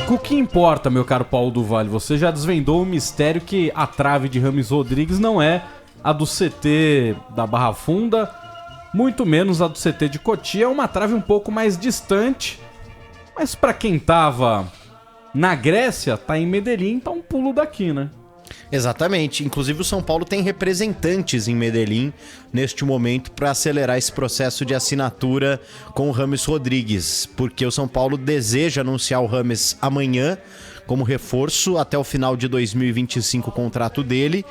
O que importa, meu caro Paulo do Vale? Você já desvendou o mistério que a trave de Rames Rodrigues não é a do CT da Barra Funda, muito menos a do CT de Cotia. É uma trave um pouco mais distante, mas pra quem tava na Grécia, tá em Medellín, tá um pulo daqui, né? Exatamente. Inclusive o São Paulo tem representantes em Medellín neste momento para acelerar esse processo de assinatura com o Rames Rodrigues, porque o São Paulo deseja anunciar o Rames amanhã como reforço até o final de 2025 o contrato dele,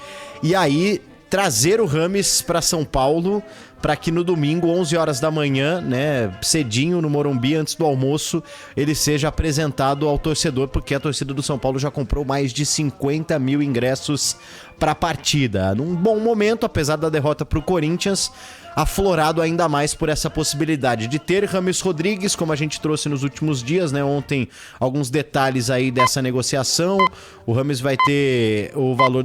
e aí trazer o Rames para São Paulo para que no domingo, 11 horas da manhã, né, cedinho no Morumbi, antes do almoço, ele seja apresentado ao torcedor, porque a torcida do São Paulo já comprou mais de 50 mil ingressos para a partida. Num bom momento, apesar da derrota para o Corinthians, aflorado ainda mais por essa possibilidade de ter Rames Rodrigues, como a gente trouxe nos últimos dias, né? Ontem, alguns detalhes aí dessa negociação. O Rames vai ter o valor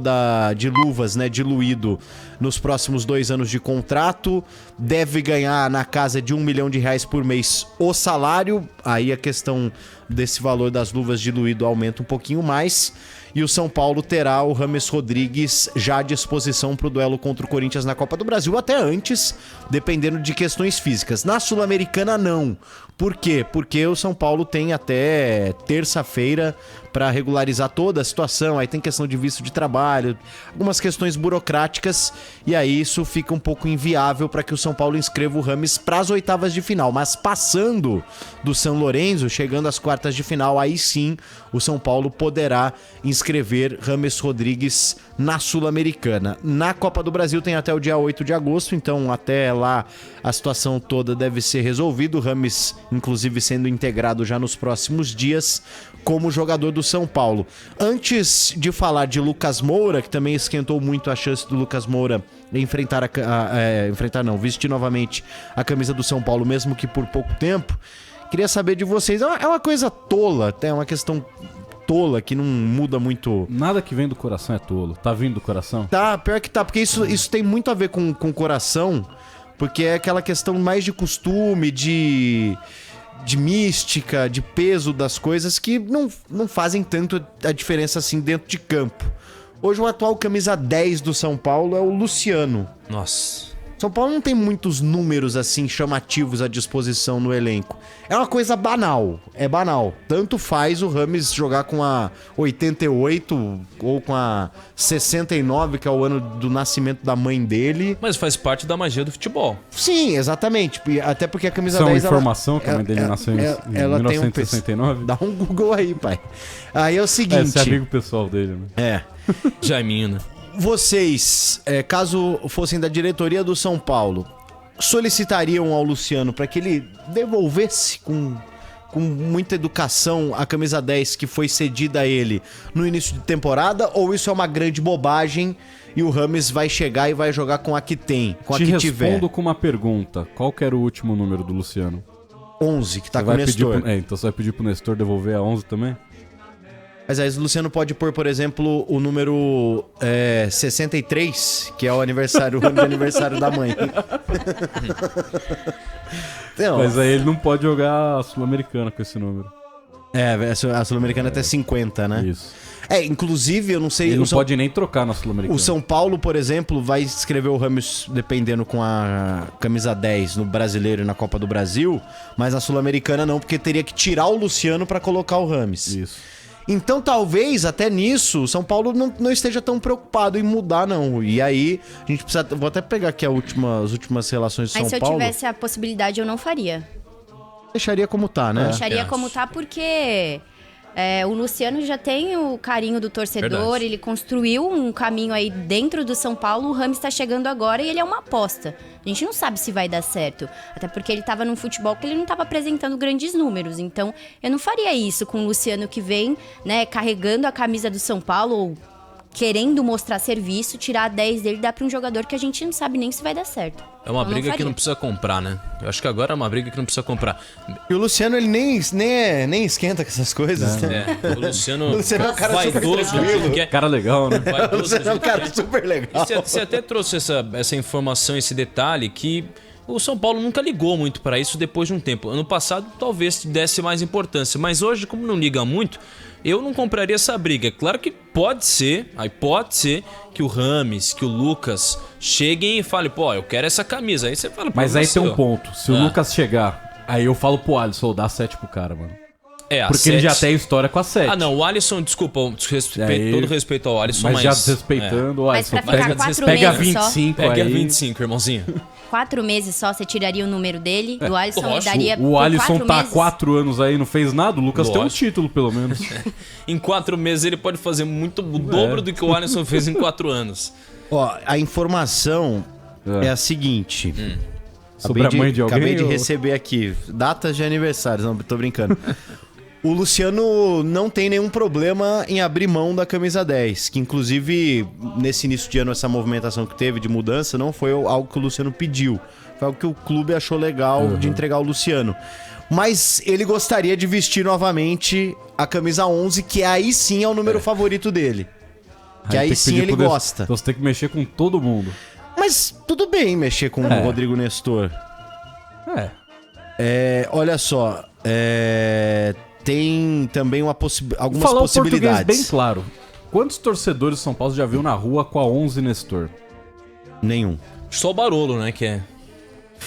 de luvas, né, diluído nos próximos 2 anos de contrato. Deve ganhar na casa de R$1 milhão por mês o salário. Aí a questão desse valor das luvas diluído aumenta um pouquinho mais. E o São Paulo terá o Rames Rodrigues já à disposição para o duelo contra o Corinthians na Copa do Brasil, até antes, dependendo de questões físicas. Na Sul-Americana, não. Por quê? Porque o São Paulo tem até terça-feira para regularizar toda a situação. Aí tem questão de visto de trabalho, algumas questões burocráticas, e aí isso fica um pouco inviável para que o São Paulo inscreva o Rames para as oitavas de final. Mas passando do São Lourenço, chegando às quartas de final, aí sim o São Paulo poderá inscrever Rames Rodrigues na Sul-Americana. Na Copa do Brasil tem até o dia 8 de agosto, então até lá a situação toda deve ser resolvida. O Rames, inclusive, sendo integrado já nos próximos dias como jogador do São Paulo. Antes de falar de Lucas Moura, que também esquentou muito a chance do Lucas Moura vestir novamente a camisa do São Paulo, mesmo que por pouco tempo, queria saber de vocês, é uma coisa tola, é uma questão tola, que não muda muito. Nada que vem do coração é tolo. Tá vindo do coração? Tá, pior que tá, porque isso tem muito a ver com o coração, porque é aquela questão mais de costume, de mística, de peso das coisas que não fazem tanto a diferença assim dentro de campo. Hoje o atual camisa 10 do São Paulo é o Luciano. Nossa. São Paulo não tem muitos números assim chamativos à disposição no elenco. É uma coisa banal, é banal. Tanto faz o Rames jogar com a 88 ou com a 69, que é o ano do nascimento da mãe dele. Mas faz parte da magia do futebol. Sim, exatamente. Até porque a camisa Isso 10... é uma informação que a mãe dele nasceu em 1969? Dá um Google aí, pai. Aí é o seguinte... Esse é amigo pessoal dele, né? É. Jaiminho, né? Vocês, caso fossem da diretoria do São Paulo, solicitariam ao Luciano para que ele devolvesse com muita educação a camisa 10 que foi cedida a ele no início de temporada? Ou isso é uma grande bobagem e o Rames vai chegar e vai jogar com a que tem, com a que tiver? Te respondo com uma pergunta. Qual que era o último número do Luciano? 11, que tá com o Nestor. Então você vai pedir pro Nestor devolver a 11 também? Mas aí o Luciano pode pôr, por exemplo, o número 63, que é o ano de aniversário da mãe. Então, mas aí ele não pode jogar a Sul-Americana com esse número. A Sul-Americana é até 50, né? Isso. Inclusive, eu não sei... Ele não pode nem trocar na Sul-Americana. O São Paulo, por exemplo, vai escrever o Rames dependendo com a camisa 10 no Brasileiro e na Copa do Brasil, mas na Sul-Americana não, porque teria que tirar o Luciano pra colocar o Rames. Isso. Então, talvez, até nisso, o São Paulo não esteja tão preocupado em mudar, não. E aí, a gente precisa... Vou até pegar aqui as últimas relações do São Paulo. Mas se eu tivesse a possibilidade, eu não faria. Deixaria como tá, né? Deixaria como tá, porque... o Luciano já tem o carinho do torcedor, verdade. Ele construiu um caminho aí dentro do São Paulo, o Rames tá chegando agora e ele é uma aposta. A gente não sabe se vai dar certo, até porque ele tava num futebol que ele não tava apresentando grandes números, então eu não faria isso com o Luciano que vem, né, carregando a camisa do São Paulo ou querendo mostrar serviço, tirar a 10 dele e dar pra um jogador que a gente não sabe nem se vai dar certo. É uma briga que não precisa comprar, né? Eu acho que agora é uma briga que não precisa comprar. E o Luciano, ele nem esquenta com essas coisas, né? O Luciano é um cara vaidoso. Cara legal, né? O Luciano é um cara super legal. E você até trouxe essa informação, esse detalhe que O São Paulo nunca ligou muito pra isso depois de um tempo. Ano passado talvez desse mais importância, mas hoje, como não liga muito, eu não compraria essa briga. Claro que pode ser que o Rames, que o Lucas cheguem e falem, pô, eu quero essa camisa. Aí você fala, pô, Mas aí tem um ó. ponto. Se o Lucas chegar, aí eu falo pro Alisson, dá 7 pro cara, mano. A Porque 7... ele já tem história com a 7. Ah, não, o Alisson, desculpa, Aí- todo respeito ao Alisson, Mas já desrespeitando, o Mas Alisson, pra ficar pega, 4 pega meses só. 25 Pega aí. 25, irmãozinho. 4 meses só, você tiraria o número dele, do Alisson e lógico. daria O por Alisson 4 tá há meses. 4 anos aí, não fez nada. O Lucas tem um Lógico. título, pelo menos. Em 4 meses ele pode fazer muito o dobro do que o Alisson fez em 4 anos. Ó, a informação é a seguinte. Sobre a mãe de alguém? Acabei de ou- receber aqui datas de aniversários, não, tô brincando. O Luciano não tem nenhum problema em abrir mão da camisa 10, que inclusive nesse início de ano essa movimentação que teve de mudança não foi algo que o Luciano pediu, foi algo que o clube achou legal de entregar ao Luciano. Mas ele gostaria de vestir novamente a camisa 11, que aí sim é o número favorito dele. Que aí tem sim pedir ele pro gosta. Então você tem que mexer com todo mundo. Mas tudo bem mexer com o Rodrigo Nestor. Olha só, tem também algumas Falar o português possibilidades. bem claro. Quantos torcedores de São Paulo já viu na rua com a 11 Nestor? Nenhum. Só o Barolo, né, que é...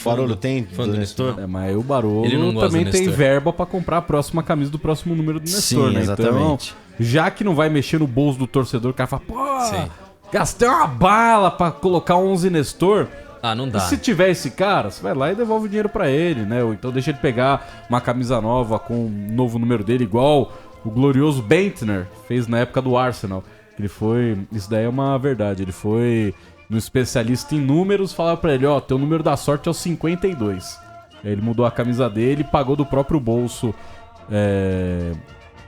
Barolo tem fã do do Nestor? Nestor? É, mas o Barolo Ele não gosta também do tem Nestor. verba pra comprar a próxima camisa do próximo número do Nestor, Sim, né? exatamente. Então, já que não vai mexer no bolso do torcedor, o cara fala, pô, Sim. gastei uma bala pra colocar 11 Nestor. Ah, não E dá. se tiver esse cara, você vai lá e devolve o dinheiro pra ele, né? Ou então deixa ele pegar uma camisa nova com um novo número dele, igual o glorioso Bentner fez na época do Arsenal. Ele foi... Isso daí é uma verdade. Ele foi no especialista em números, falava pra ele, ó, teu número da sorte é o 52. Aí ele mudou a camisa dele e pagou do próprio bolso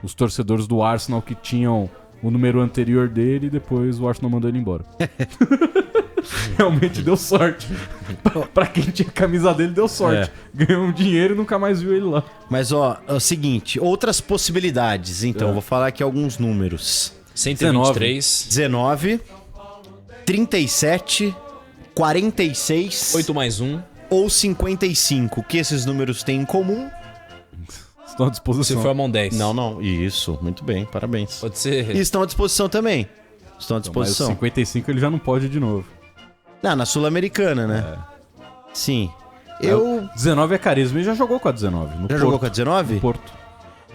os torcedores do Arsenal que tinham o número anterior dele e depois o Arsenal mandou ele embora. Realmente deu sorte. Pra quem tinha a camisa dele, deu sorte. Ganhou um dinheiro e nunca mais viu ele lá. Mas ó, é o seguinte, outras possibilidades, então, vou falar aqui alguns números. 123, 19, 37, 46 8 mais 1. ou 55. O que esses números têm em comum? Estão à Se disposição. for a mão 10. Não. Isso, muito bem, parabéns. Pode ser... E estão à disposição também. Estão à Mas o disposição. 55 ele já não pode de novo. Na Sul-Americana, né? Sim. O 19 é carisma e já jogou com a 19. No Já Porto. jogou com a 19? No Porto.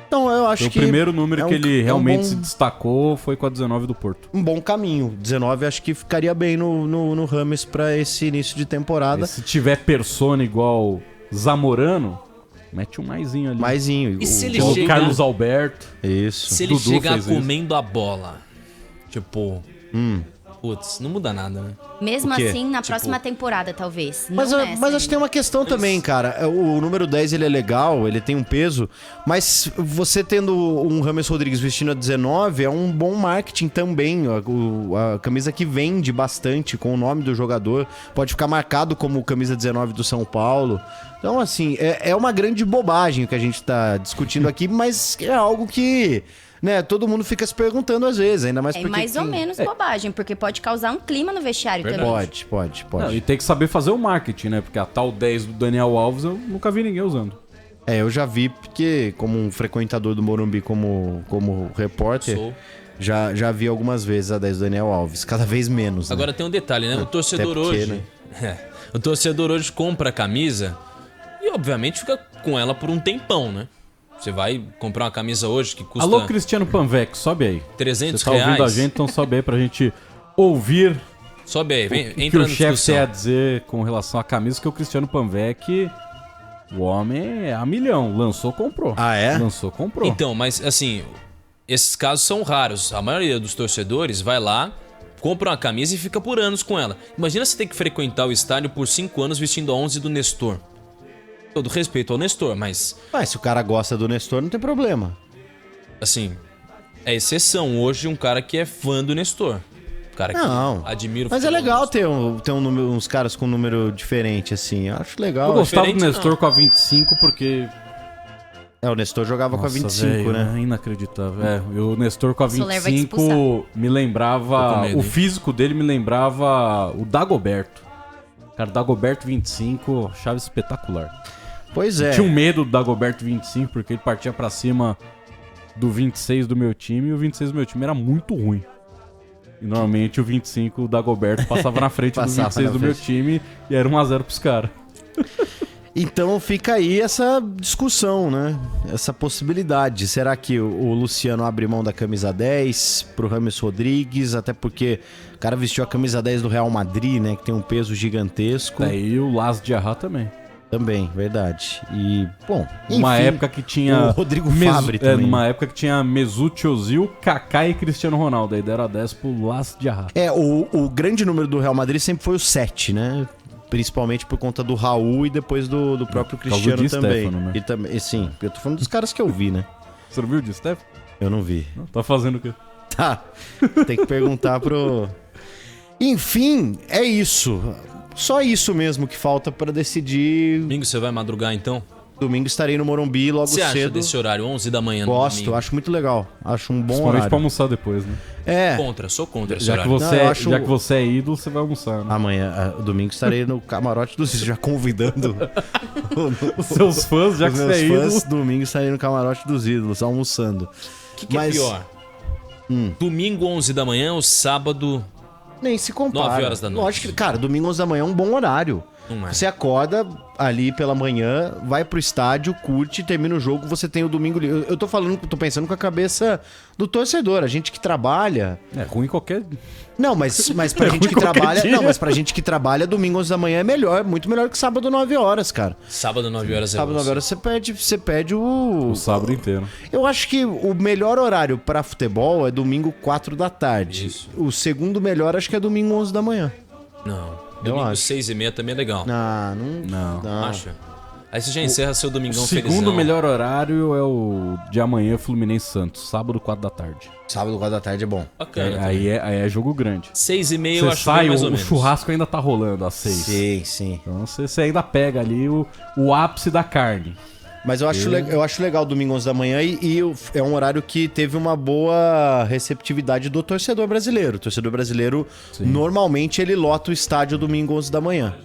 Então, eu acho Foi o que primeiro número é que ele realmente bom- se destacou foi com a 19 do Porto. um bom caminho. 19 acho que ficaria bem no Rames pra esse início de temporada. E se tiver persona igual Zamorano, mete um maisinho ali. Maisinho. E se ele Igual o chega- Carlos Alberto. Isso. Se ele Dudu chegar fez isso. comendo a bola, tipo... Putz, não muda nada, né? Mesmo O quê? assim, na próxima temporada, talvez. Mas, Não nessa mas acho que tem ainda. uma questão também, cara. O número 10 ele é legal, ele tem um peso, mas você tendo um Rames Rodrigues vestindo a 19 é um bom marketing também. A camisa que vende bastante com o nome do jogador pode ficar marcado como camisa 19 do São Paulo. Então, assim, é uma grande bobagem o que a gente tá discutindo aqui, mas é algo que, né, todo mundo fica se perguntando às vezes, ainda mais É porque... mais ou quem- menos bobagem, porque pode causar um clima no vestiário também. Pode. Não, e tem que saber fazer o marketing, né? Porque a tal 10 do Daniel Alves eu nunca vi ninguém usando. Eu já vi, porque como um frequentador do Morumbi, como repórter, Sou. já vi algumas vezes a 10 do Daniel Alves, cada vez menos. Né? Agora tem um detalhe, né? O torcedor porque, hoje... O torcedor hoje compra a camisa e, obviamente, fica com ela por um tempão, né? Você vai comprar uma camisa hoje que custa Alô, Cristiano Panvec, sobe aí. 300 Você tá ouvindo a reais. gente, então sobe aí pra gente ouvir Sobe aí, vem, o que entra o na chefe tem a discussão. dizer com relação à camisa, que o Cristiano Panvec, o homem é a milhão. Lançou, comprou. Ah, é? Lançou, comprou. Então, mas assim, esses casos são raros. A maioria dos torcedores vai lá, compra uma camisa e fica por anos com ela. Imagina você ter que frequentar o estádio por 5 anos vestindo a 11 do Nestor. Todo respeito ao Nestor, mas, Mas se o cara gosta do Nestor, não tem problema. assim, é exceção hoje um cara que é fã do Nestor. Um cara que Não. admira o Mas é futebol do legal Nestor. ter uns caras com um número diferente, assim. Eu acho legal. Eu gostava do diferente, Nestor com a 25 porque... O Nestor jogava com a 25, velho, né? É inacreditável. O Nestor com a Soler vai 25 expulsar. me Tô lembrava... com medo, O hein? físico dele me lembrava o Dagoberto. Cara, Dagoberto 25, chave espetacular. Pois é. Tinha um medo do Dagoberto 25, porque ele partia pra cima do 26 do meu time, e o 26 do meu time era muito ruim. E normalmente o 25 do Dagoberto passava na frente do 26 do meu time e era 1x0 pros caras. Então fica aí essa discussão, né? Essa possibilidade. Será que o Luciano abre mão da camisa 10 pro James Rodrigues? Até porque o cara vestiu a camisa 10 do Real Madrid, né? Que tem um peso gigantesco. E o Las Diarra também. Também, verdade. E, bom, Numa enfim, época que tinha... o Rodrigo Fabre também. Numa época que tinha Mesut Ozil, Kaká e Cristiano Ronaldo. Aí deram a 10 pro Las Diarra. O grande número do Real Madrid sempre foi o 7, né? Principalmente por conta do Raul e depois do próprio Cristiano Di também. Stefano, né? E também, sim, eu tô falando dos caras que eu vi, né? Você não viu o Di Stefano? Eu não vi. Não, tá fazendo o quê? Tá, tem que perguntar pro... Enfim, é isso. Só isso mesmo que falta pra decidir. Domingo você vai madrugar então? Domingo estarei no Morumbi logo Você acha cedo. desse horário, 11 da manhã? Gosto, domingo? acho muito legal. Acho um bom Principalmente horário. pra almoçar depois, né? É, Sou contra esse Já que, horário. você Não, eu acho- já que você é ídolo, você vai almoçar, né? amanhã, domingo estarei no camarote dos ídolos, já convidando Os seus fãs, já os que você meus é ídolo... fãs. Domingo estarei no camarote dos ídolos, almoçando. O que Mas- é pior? Domingo, 11 da manhã ou sábado? Nem se compara. 9 horas da noite. Lógico que, cara, domingo 11 da manhã é um bom horário. Não é. Você acorda ali pela manhã, vai pro estádio, curte, termina o jogo, você tem o domingo livre. Eu tô falando, tô pensando com a cabeça do torcedor, a gente que trabalha. É ruim qualquer... Não, mas pra gente que qualquer trabalha. dia. Não, mas pra gente que trabalha, domingo 11 da manhã é melhor, muito melhor que sábado 9 horas, cara. Sábado, 9 horas é Sábado 9 horas você perde o. O sábado inteiro. Eu acho que o melhor horário pra futebol é domingo 4 da tarde. Isso. O segundo melhor acho que é domingo 11 da manhã. Não. Domingo, acho. 6h30 também é legal. Não. Acha? Aí você já encerra seu O domingão segundo felizão. melhor horário é o de amanhã, Fluminense Santos. Sábado, 4 da tarde. Sábado 4 da tarde é bom. Bacana. Aí é jogo grande. 6h30 eu Você acho sai, bem mais ou o menos. churrasco ainda tá rolando às 6. Sim. Então você ainda pega ali o ápice da carne. Mas eu acho legal o domingo 11 da manhã e é um horário que teve uma boa receptividade do torcedor brasileiro. O torcedor brasileiro, normalmente, ele lota o estádio domingo 11 da manhã.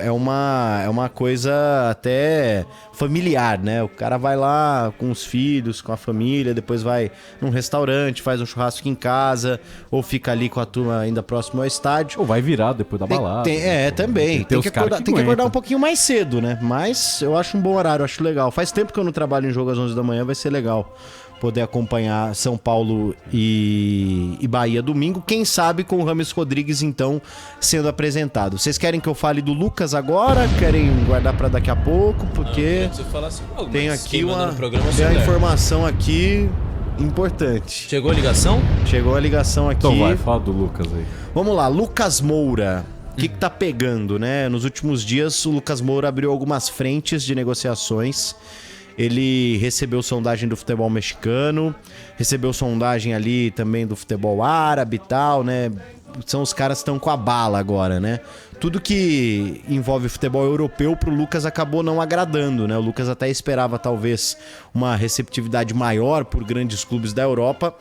É uma coisa até familiar, né? O cara vai lá com os filhos, com a família, depois vai num restaurante, faz um churrasco em casa, ou fica ali com a turma ainda próximo ao estádio. Ou vai virar depois da balada. Também. Tem os que caras acordar um aguentam. pouquinho mais cedo, né? Mas eu acho um bom horário, acho legal. Faz tempo que eu não trabalho em jogo às 11 da manhã, vai ser legal poder acompanhar São Paulo e Bahia domingo. Quem sabe com o James Rodrigues, então, sendo apresentado. Vocês querem que eu fale do Lucas agora? Querem guardar pra daqui a pouco? Porque Você fala assim, tenho mas aqui quem manda uma no programa é o tem uma Soler. informação aqui importante. Chegou a ligação? Chegou a ligação aqui. Então vai, fala do Lucas aí. Vamos lá, Lucas Moura. O que tá pegando, né? Nos últimos dias, o Lucas Moura abriu algumas frentes de negociações. Ele recebeu sondagem do futebol mexicano, recebeu sondagem ali também do futebol árabe e tal, né? São os caras que estão com a bala agora, né? Tudo que envolve futebol europeu pro Lucas acabou não agradando, né? O Lucas até esperava talvez uma receptividade maior por grandes clubes da Europa,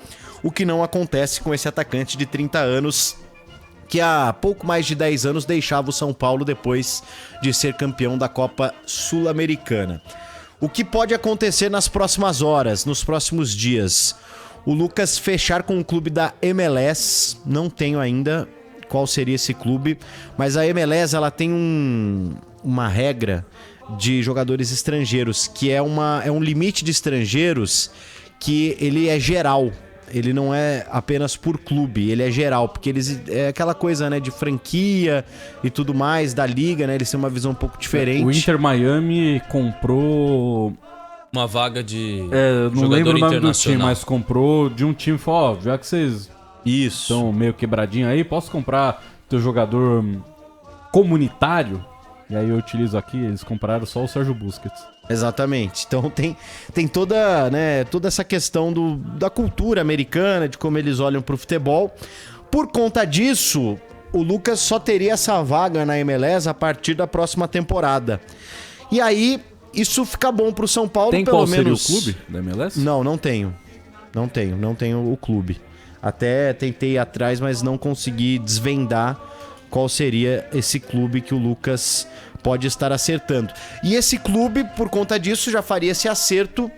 o que não acontece com esse atacante de 30 anos que há pouco mais de 10 anos deixava o São Paulo depois de ser campeão da Copa Sul-Americana. O que pode acontecer nas próximas horas, nos próximos dias? O Lucas fechar com o clube da MLS, não tenho ainda qual seria esse clube, mas a MLS ela tem uma regra de jogadores estrangeiros, que é um limite de estrangeiros que ele é geral. Ele não é apenas por clube, ele é geral, porque eles é aquela coisa, né, de franquia e tudo mais, da liga, né, eles têm uma visão um pouco diferente. O Inter Miami comprou... Uma vaga de não jogador lembro o nome do internacional. time, mas comprou de um time e falou, ó, já que vocês Isso. estão meio quebradinho aí, posso comprar teu jogador comunitário? E aí eu utilizo aqui, eles compraram só o Sérgio Busquets. Exatamente. Então tem toda, né, toda essa questão da cultura americana, de como eles olham pro futebol. Por conta disso, o Lucas só teria essa vaga na MLS a partir da próxima temporada. E aí, isso fica bom pro São Paulo, Tem pelo qual seria menos. o clube da MLS? Não tenho. Não tenho o clube. Até tentei ir atrás, mas não consegui desvendar qual seria esse clube que o Lucas pode estar acertando. E esse clube, por conta disso, já faria esse acerto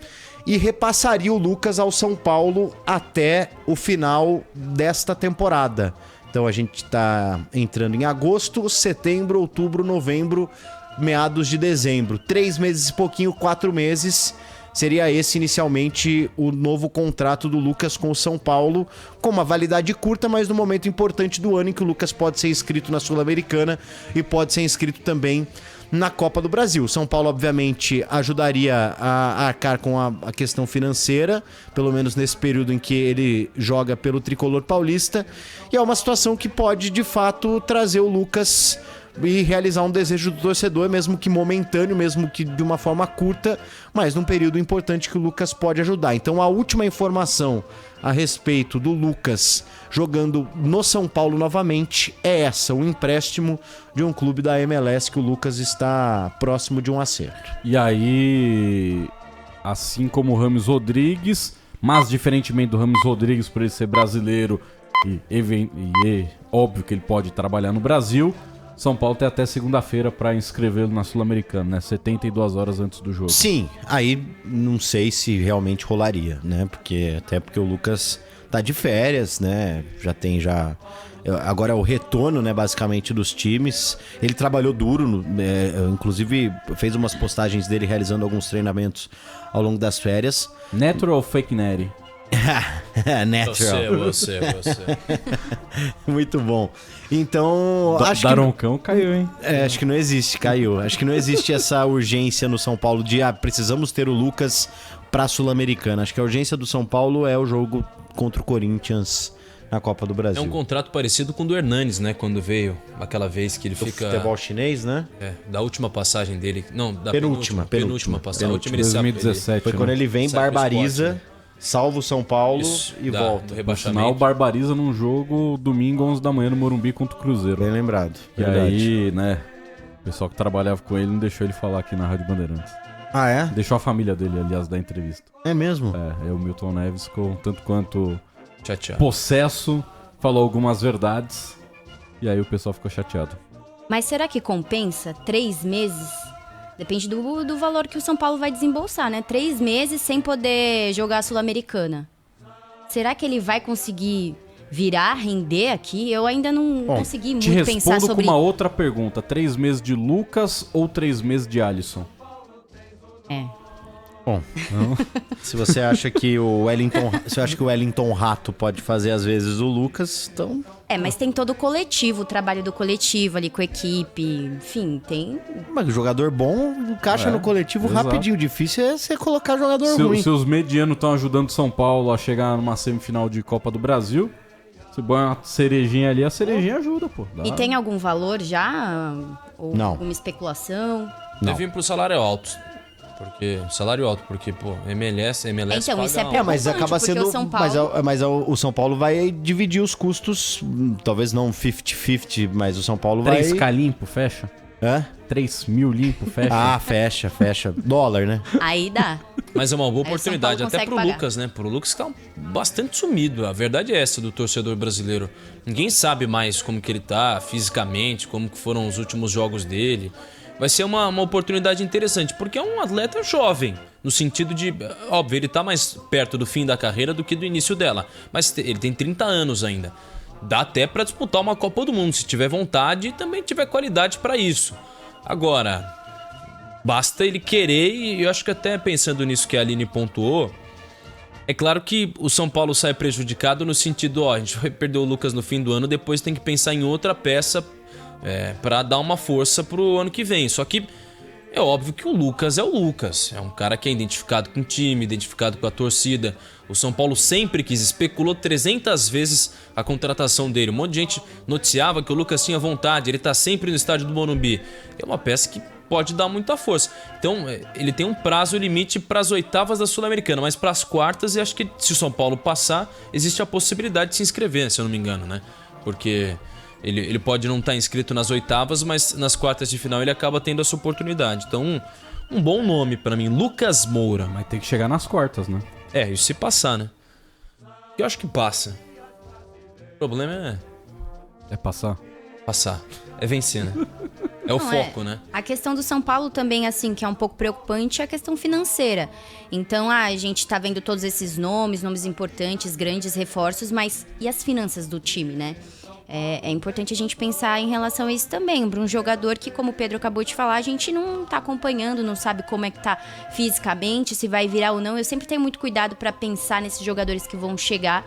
e repassaria o Lucas ao São Paulo até o final desta temporada. Então a gente tá entrando em agosto, setembro, outubro, novembro, meados de dezembro. 3 meses e pouquinho, 4 meses. Seria esse inicialmente o novo contrato do Lucas com o São Paulo, com uma validade curta, mas no momento importante do ano em que o Lucas pode ser inscrito na Sul-Americana e pode ser inscrito também na Copa do Brasil. São Paulo, obviamente, ajudaria a arcar com a questão financeira, pelo menos nesse período em que ele joga pelo tricolor paulista, e é uma situação que pode, de fato, trazer o Lucas e realizar um desejo do torcedor, mesmo que momentâneo, mesmo que de uma forma curta, mas num período importante que o Lucas pode ajudar. Então a última informação a respeito do Lucas jogando no São Paulo novamente é essa, o empréstimo de um clube da MLS que o Lucas está próximo de um acerto. E aí, assim como o Rames Rodrigues, mas diferentemente do Rames Rodrigues por ele ser brasileiro e óbvio que ele pode trabalhar no Brasil, São Paulo tem até segunda-feira para inscrevê-lo na Sul-Americana, né? 72 horas antes do jogo. Sim, aí não sei se realmente rolaria, né? Porque o Lucas tá de férias, né? Agora é o retorno, né, basicamente, dos times. Ele trabalhou duro, inclusive fez umas postagens dele realizando alguns treinamentos ao longo das férias. Natural ou fake Nery? Natural. Você. Muito bom. Então, acho Daroncão caiu, hein? acho que não existe, caiu. Acho que não existe essa urgência no São Paulo de precisamos ter o Lucas pra Sul-Americana. Acho que a urgência do São Paulo é o jogo contra o Corinthians na Copa do Brasil. É um contrato parecido com o do Hernanes, né? Quando veio aquela vez que ele do fica... futebol chinês, né? Da última passagem dele. Não, da Penúltima passagem. A última ele 2017. Foi quando ele vem, sai pro barbariza, esporte, né? salva o São Paulo e do volta. No rebaixamento. final, barbariza num jogo domingo, 11 da manhã, no Morumbi contra o Cruzeiro. Bem lembrado. E Verdade. aí, né, o pessoal que trabalhava com ele não deixou ele falar aqui na Rádio Bandeirantes. Ah, é? Deixou a família dele, aliás, da entrevista. É mesmo? O Milton Neves ficou tanto quanto Chateado. possesso, falou algumas verdades, e aí o pessoal ficou chateado. Mas será que compensa 3 meses? Depende do valor que o São Paulo vai desembolsar, né? 3 meses sem poder jogar a Sul-Americana. Será que ele vai conseguir virar, render aqui? Eu ainda não consegui Te muito pensar respondo sobre... com uma outra pergunta. 3 meses de Lucas ou 3 meses de Alisson? Bom, se você acha que o Wellington Rato pode fazer às vezes o Lucas, então... mas tem todo o coletivo, o trabalho do coletivo ali com a equipe, enfim, tem... Mas jogador bom encaixa no coletivo exato. rapidinho. Difícil é você colocar jogador ruim. Se os medianos estão ajudando o São Paulo a chegar numa semifinal de Copa do Brasil, se põe uma cerejinha ali, a cerejinha ajuda, pô. Dá. E tem algum valor já? Ou Não. alguma especulação? Deve vir pro salário alto. Porque, pô, MLS Então, isso é paga Mas acaba porque sendo. o São Paulo... O São Paulo vai dividir os custos, talvez não 50-50, mas o São Paulo vai. 3K limpo, fecha? Hã? 3 mil limpo, fecha? Ah, fecha. Dólar, né? Aí dá. Mas é uma boa Aí o São oportunidade Paulo até consegue pro pagar. Lucas, né? Pro Lucas que tá bastante sumido. A verdade é essa do torcedor brasileiro. Ninguém sabe mais como que ele tá fisicamente, como que foram os últimos jogos dele. Vai ser uma oportunidade interessante, porque é um atleta jovem, no sentido de, óbvio, ele tá mais perto do fim da carreira do que do início dela, mas ele tem 30 anos ainda. Dá até pra disputar uma Copa do Mundo, se tiver vontade e também tiver qualidade pra isso. Agora, basta ele querer, e eu acho que até pensando nisso que a Aline pontuou, é claro que o São Paulo sai prejudicado no sentido, a gente vai perder o Lucas no fim do ano, depois tem que pensar em outra peça pra dar uma força pro ano que vem. Só que é óbvio que o Lucas é o Lucas. É um cara que é identificado com o time, identificado com a torcida. O São Paulo sempre quis, especulou 300 vezes a contratação dele. Um monte de gente noticiava que o Lucas tinha vontade, ele tá sempre no estádio do Morumbi. É uma peça que pode dar muita força. Então, ele tem um prazo limite para as oitavas da Sul-Americana, mas para as quartas, e acho que se o São Paulo passar, existe a possibilidade de se inscrever, se eu não me engano, né? Porque ele pode não estar inscrito nas oitavas, mas nas quartas de final ele acaba tendo essa oportunidade. Então, um bom nome para mim, Lucas Moura. Mas tem que chegar nas quartas, né? Isso se passar, né? Eu acho que passa. O problema É passar? Passar. É vencer, né? É o Não, foco, né? A questão do São Paulo também, assim, que é um pouco preocupante, é a questão financeira. Então, a gente tá vendo todos esses nomes importantes, grandes reforços, mas e as finanças do time, né? É importante a gente pensar em relação a isso também. Para um jogador que, como o Pedro acabou de falar, a gente não tá acompanhando, não sabe como é que tá fisicamente, se vai virar ou não. Eu sempre tenho muito cuidado para pensar nesses jogadores que vão chegar.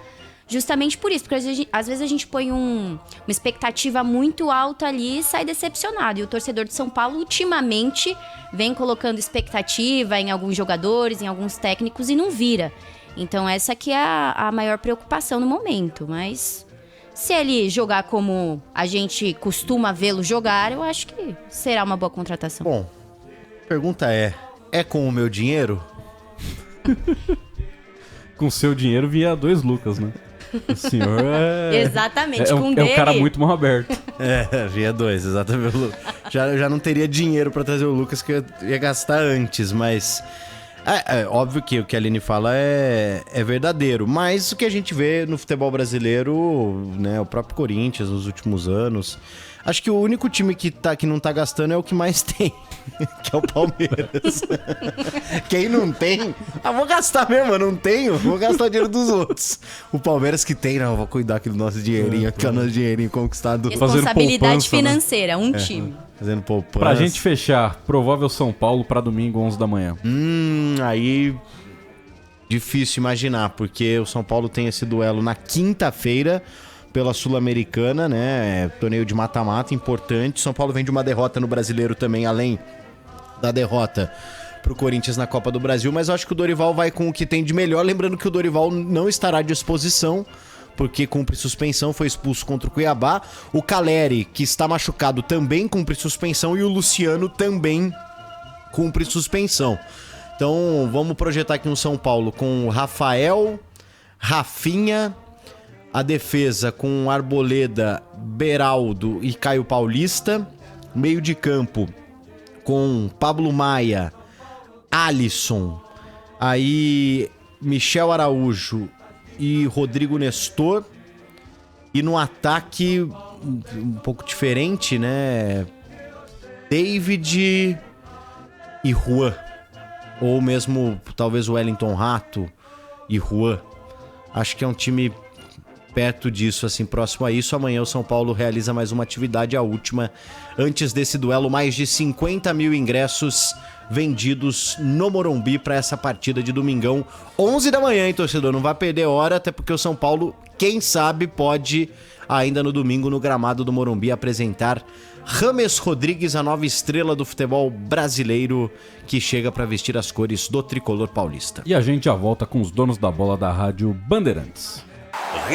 Justamente por isso, porque às vezes a gente põe uma expectativa muito alta ali e sai decepcionado. E o torcedor de São Paulo, ultimamente, vem colocando expectativa em alguns jogadores, em alguns técnicos e não vira. Então essa aqui é a maior preocupação no momento. Mas se ele jogar como a gente costuma vê-lo jogar, eu acho que será uma boa contratação. Bom, a pergunta é com o meu dinheiro? Com seu dinheiro via 2 Lucas, né? O senhor Exatamente, com é dele. um cara muito mão aberto. Via 2, exatamente. Já não teria dinheiro pra trazer o Lucas, que eu ia gastar antes, mas... É óbvio que o que a Aline fala é verdadeiro, mas o que a gente vê no futebol brasileiro, né, o próprio Corinthians nos últimos anos, acho que o único time que não tá gastando é o que mais tem, que é o Palmeiras. Quem não tem, vou gastar mesmo, eu não tenho, vou gastar o dinheiro dos outros. O Palmeiras que tem, não, vou cuidar aqui do nosso dinheirinho, aqui é o nosso dinheirinho conquistado. Responsabilidade financeira, um time. Fazendo poupança. Pra gente fechar, provável São Paulo pra domingo, 11 da manhã. Aí difícil imaginar, porque o São Paulo tem esse duelo na quinta-feira pela Sul-Americana, né? Torneio de mata-mata importante. São Paulo vem de uma derrota no Brasileiro também, além da derrota pro Corinthians na Copa do Brasil, mas eu acho que o Dorival vai com o que tem de melhor, lembrando que o Dorival não estará à disposição, porque cumpre suspensão, foi expulso contra o Cuiabá. O Caleri, que está machucado, também cumpre suspensão, e o Luciano também cumpre suspensão. Então, vamos projetar aqui um São Paulo com Rafael, Rafinha, a defesa com Arboleda, Beraldo e Caio Paulista, meio de campo com Pablo Maia, Alisson, aí Michel Araújo e Rodrigo Nestor, e no ataque um pouco diferente, né? David e Juan, ou mesmo talvez o Wellington Rato e Juan. Acho que é um time perto disso, assim, próximo a isso. Amanhã o São Paulo realiza mais uma atividade, a última antes desse duelo. Mais de 50 mil ingressos vendidos no Morumbi para essa partida de domingão, 11 da manhã, hein, torcedor? Não vai perder hora, até porque o São Paulo, quem sabe, pode ainda no domingo no gramado do Morumbi apresentar James Rodrigues, a nova estrela do futebol brasileiro que chega para vestir as cores do tricolor paulista. E a gente já volta com os donos da bola da Rádio Bandeirantes. Rede